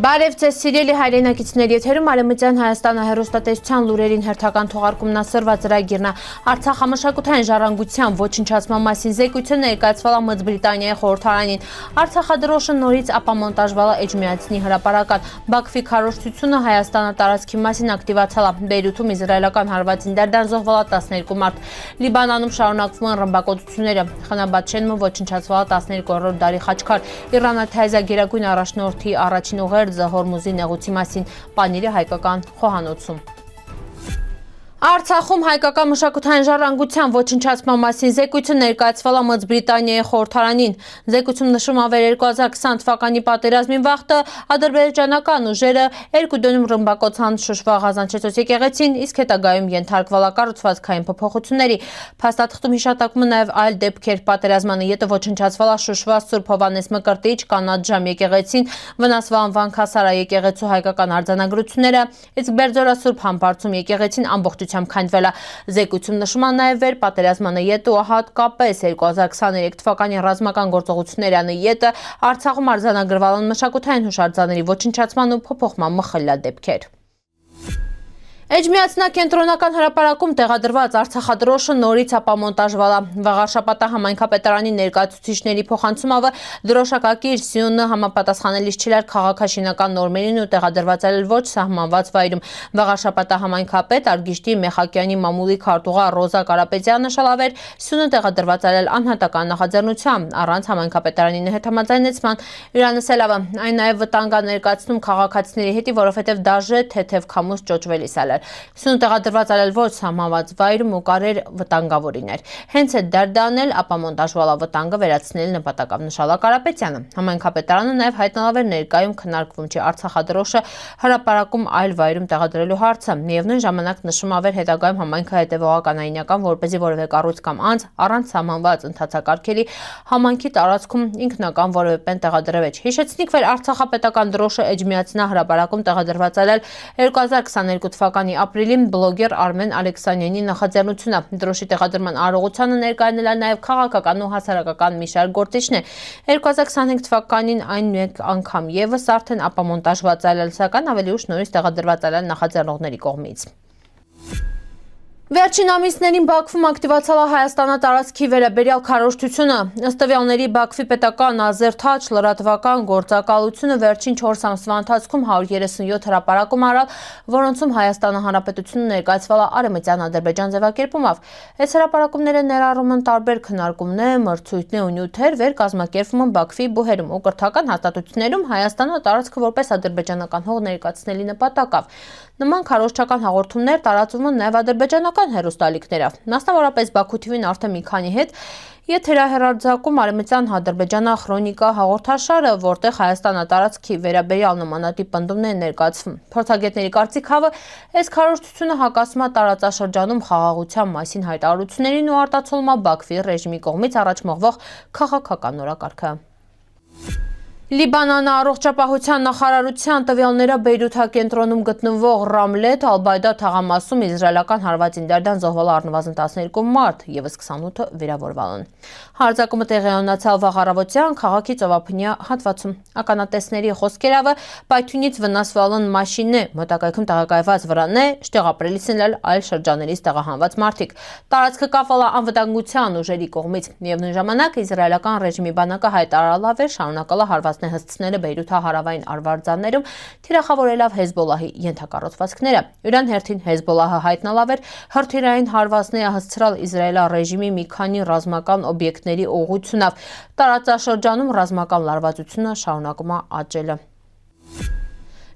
Բարև ձեզ սիրելի հայրենակիցներ, եթերում Արևմտյան Հայաստանը հեռուստատեսության լուրերին հերթական թողարկումն ասրված ծրագիրն է։ Արցախամշակութային ժառանգության ոչնչացման մասին զեկույցը ներկայացվել է Մեծ Բրիտանիայի խորհրդարանին։ Արցախադրոշը նորից ապամոնտաժվել է Էջմիածնի հրապարական։ Բաքվի քարոզչությունը Հայաստանը տարածքի մասին ակտիվացել է։ Բեյրութում իզրայելական հարվածին դերդան զոհվել է 12 մարդ։ Լիբանանում շարունակվում են ռմբակոծությունները։ Խանաբադշենը ոչնչացվել է 12-րդ դարի խաչքար։ Իրանաթայզա գերագույն առաջնորդի առաջին ուղերձը Հորմուզի նեղուցի մասին Պանիրի հայկական խոհանոցում։ Արցախում հայկական մշակութային ժառանգության ոչնչացման մասին զեկույցը ներկայացվել է Մեծ Բրիտանիայի խորհրդարանին։ Զեկույցում նշվում է 2020 թվականի պատերազմին վախտը ադրբեջանական ուժերը Էրկուդոնում ռմբակոծան Շուշվա Ղազանչեցոս եկեղեցին, իսկ հետագայում ենթարկվել է կառուցվածքային փոփոխությունների։ Փաստաթղթում հիշատակվում է նաև այլ դեպքեր։ Պատերազմանը ետը ոչնչացվել է Շուշվա Սուրբ Հովհաննես Մկրտիչ կանաչ ժամ եկեղեցին, վնասվել անվան Քասարա եկեղեցու հայկական արձանագրությունները, իսկ Բերձորա Սուրբ Համբարձում եկեղեցին ամբողջ քանդվել է։ Զեկույցում նշվում է նաև վերպատերազմանը ետը ու հատկապես 2023 թվականի ռազմական գործողությունների ետը Արցախում արձանագրվել են մշակութային հուշարձանների ոչնչացման ու փոփոխման մխիլյա դեպքեր։ Էջմիածնակենտրոնական հրապարակում տեղադրված Արցախադրոշը նորից ապամոնտաժվել է։ Վաղարշապատա համայնքապետարանի ներկայացուցիչների փոխանցումով դրոշակակիր սյունը համապատասխանելիս չէր քաղաքաշինական նորմերին ու տեղադրված էր ոչ սահմանված վայրում։ Վաղարշապատա համայնքապետ Արգիշտի Մեխակյանի մամուլի քարտուղար Ռոզա Կարապետյանը նշելով սյունը տեղադրված էր անհատական նախաձեռնությամբ առանց համայնքապետարանի հետ համաձայնեցման։ Իրանսելավը այն նաև վտանգ է ներկայացնում քաղաքացիների հետ, որովհետև դաժե թեթև քամուց ճոճվելիս է։ Սյունը տեղադրված էր ոչ սահմանված վայրում ու կարեր վտանգավորին էր։ Հենց այդ դերդանել ապամոնտաժվալա վտանգը վերացնել նպատակով նշել Կարապետյանը։ Համայնքապետարանը նաև հայտնվել էր ներկայում քննարկվում չի Արցախադրոշը հրապարակում այլ վայրում տեղադրելու հարցը։ Միևնույն ժամանակ նշվում է հետագայում համայնքը հետևողական այնական, որպեսզի որևէ կառույց կամ անձ առանց սահմանված ընթացակարգերի համայնքի տարածքում ինքնական որևէ պեն տեղադրվեց։ Հիշեցնենք, որ Արցախապետական դրոշը Էջմիածնա հրապարակում տեղադրված էր 2022 թվականի ապրիլին բլոգեր Արմեն Ալեքսանյանի նախաձեռնությունը։ Դրոշի տեղադրման արարողությանը ներկայանել է նաև քաղաքական ու հասարակական մի շարք գործիչներ։ 2025 թվականին այն մեկ անգամ եւս արդեն ապամոնտաժված էր, սակայն ավելի ուշ նորից տեղադրված էր նախաձեռնողների կողմից։ Վերջին ամիսներին Բաքվում ակտիվացել է Հայաստանը տարածքի վերաբերյալ քարոզչությունը։ Ըստ տվյալների Բաքվի պետական Ազերթաչ լրատվական գործակալությունը վերջին 4 ամսվա ընթացքում 137 հրապարակում արել, որոնցում Հայաստանը Հանրապետությունը ներկայացվել է արևմտյան Ադրբեջան ձևակերպումով։ Այս հրապարակումները ներառում են տարբեր քննարկումներ, մրցույթներ ու նյութեր, վեր կազմակերպվում են Բաքվի բուհերում ու կրթական հաստատություններում Հայաստանը տարածքը որպես ադրբեջանական հող ներկայացնելի նպատակով։ Նման քարոզչական հաղորդումներ տարածվում են նաև ադրբեջանական հեռուստալիքներով։ Մասնավորապես Բաքու TV-ն արդեն մի քանի հետ եթերահեռարձակում արևմտյան Ադրբեջանա քրոնիկա հաղորդաշարը, որտեղ Հայաստանը տարածքի վերաբերյալ նմանատիպ պնդումներ ներկայացվում։ Փորձագետների կարծիքով այս քարոզչությունը հակասում է տարածաշրջանում խաղաղության մասին հայտարարություններին ու արտացոլում է Բաքվի ռեժիմի կողմից առաջ մղվող քաղաքական օրակարգը։ Լիբանանը առողջապահության նախարարության տվյալները Բեյրութ կենտրոնում գտնվող Ռամլետ Ալ-Բայդա թաղամասում իզրայելական հարվածին դերդան զոհվել առնվազն 12 մարդ, եւս 28-ը վիրավորվել են։ Հարձակումը տեղի ունեցավ վաղ առավոտյան քաղաքի ծովափնյա հատվածում։ Ականատեսների խոսքերով պայթյունից վնասվել են մաշինե, մոտակայքում տեղակայված վրանե, շտեղապրելիսն էլ այլ շրջաններից տեղահանված մարդիկ։ Տարածքը կապվել է անվտանգության ուժերի կողմից։ Միևնույն ժամանակ իզրայելական ռեժիմի բանակը հայտարարել է շարունակել հարվածներ հսկցնելը Բեյրութի հարավային արվարձաններում, թիրախավորելով Հեզբոլահի ենթակառուցվածքները։ Իրան հերթին Հեզբոլահը հայտնալավ էր հրթիռային հարվածներ հասցրալ Իսրայելի ռեժիմի մի քանի ռազմական օբյեկտների ուղղությունով։ Տարածաշրջանում ռազմական լարվածությունը շարունակում է աճել։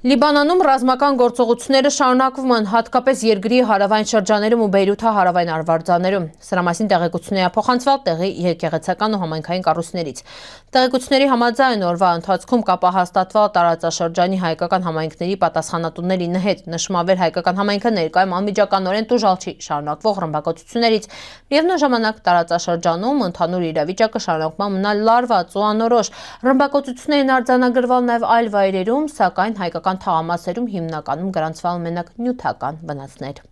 Լիբանանում ռազմական գործողությունները շարունակվում են, հատկապես երկրի հարավային շրջաներում ու Բեյրութի հարավային արվարձաններում։ Սրա մասին տեղեկություններ է փոխանցվել տեղի եկեղեցական ու համայնքային կառույցներից։ Տեղեկությունների համաձայն օրվա ընթացքում կապ հաստատվել տարածաշրջանի հայկական համայնքների պատասխանատուների հետ։ Նշվում է, հայկական համայնքը ներկայում անմիջականորեն տուժալ չի շարունակվող ռմբակոծություններից։ Միևնույն ժամանակ տարածաշրջանում ընդհանուր իրավիճակը շարունակում է մնալ լարված ու անորոշ։ Ռմբակոծություններին արձանագրվել նաև այլ վայրերում, սակայն հայկական թաղամասերում հիմնականում գրանցվել մենակ նյութական վնասներ։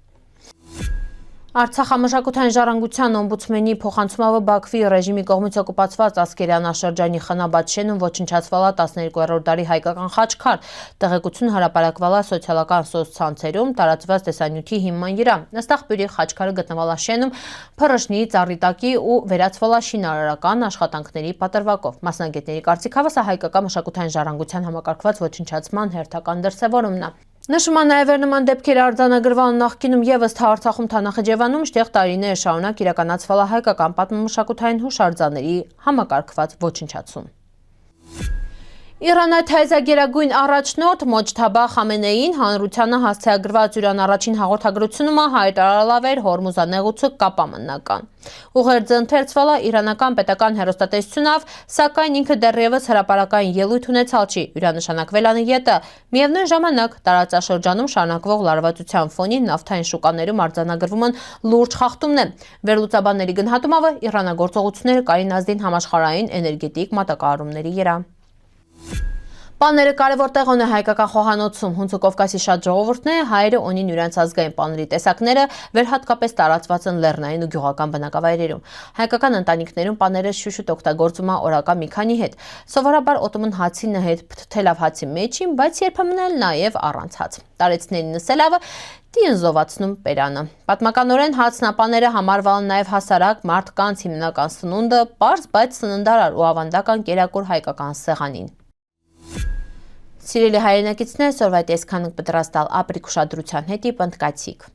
Արցախամշակութային ժառանգության օմբուդսմենի փոխանցումով Բաքվի ռեժիմի կողմից օկուպացված Ասկերյանաշրջանի խնաբադ շենում ոչնչացվալա 12-րդ դարի հայկական խաչքար, տեղեկություն հրապարակվալա սոցիալական սոցցանցերում տարածված տեսանյութի հիման վրա։ Նստաղբյուրի խաչքարը գտնվալա շենում փռշնի, ծառիտակի ու վերացվալա շինարարական աշխատանքների պատրվակով։ Մասնագետների կարծիքով սա հայկական մշակութային ժառանգության համակարգված ոչնչացման հերթական դրսևորումն է։ Նշվում է նաև նման դեպքեր արձանագրվան նախկինում ևս Արցախում Թանախջևանում շտեղ տարիներ շարունակ իրականացվալա հայկական պատմամշակութային հուշարձանների համակարգված ոչնչացում։ Իրանի թայզագերագույն առաջնորդ Մոջթաբա Խամենեին հանրությանը հասցեագրված իրան առաջին հաղորդագրությունում հայտարարավ էր Հորմուզանեղուցը կապամնական։ Ուղերձը ընթերցվալա իրանական պետական հեռուստատեսությունով, սակայն ինքը դեռևս հրապարակային ելույթ ունեցալ չի, հյուրանշանակվել անյետը։ Միևնույն ժամանակ տարածաշրջանում շարունակվող լարվածության ֆոնին նավթային շուկաներում արձանագրվում են լուրջ խախտումներ։ Վերլուծաբանների գնահատումով իրանագործողությունները կային ազդին համաշխարհային էներգետիկ մատակարարումների վրա։ Պաները կարևոր տեղ ունեն հայկական խոհանոցում, հունցը Կովկասի շատ ժողովուրդները հայերը ունին իրենց ազգային պաների տեսակները վերհատկապես տարածված են լեռնային ու գյուղական բնակավայրերում։ Հայկական ընտանիքներում պաները շուշուտ օգտագործում են օրական մի քանի հետ։ Սովորաբար օտոմն հացինը հետ փթթելով հացի մեջին, բայց երբեմն էլ նաև առանց հաց։ Տարեցներին նսելավը դին զովացնում պերանը։ Պատմականորեն հացնապաները համարվան նաև հասարակ մարդկանց հիմնական սնունդը, պարզ բայց սննդարար ու ավանդական կերակուր հայկական սեղանին։ Սիրելի հայրենակիցներ, սորվայտ այսքանը պատրաստալ ապրիկ ուշադրության հետի պնդկացիք։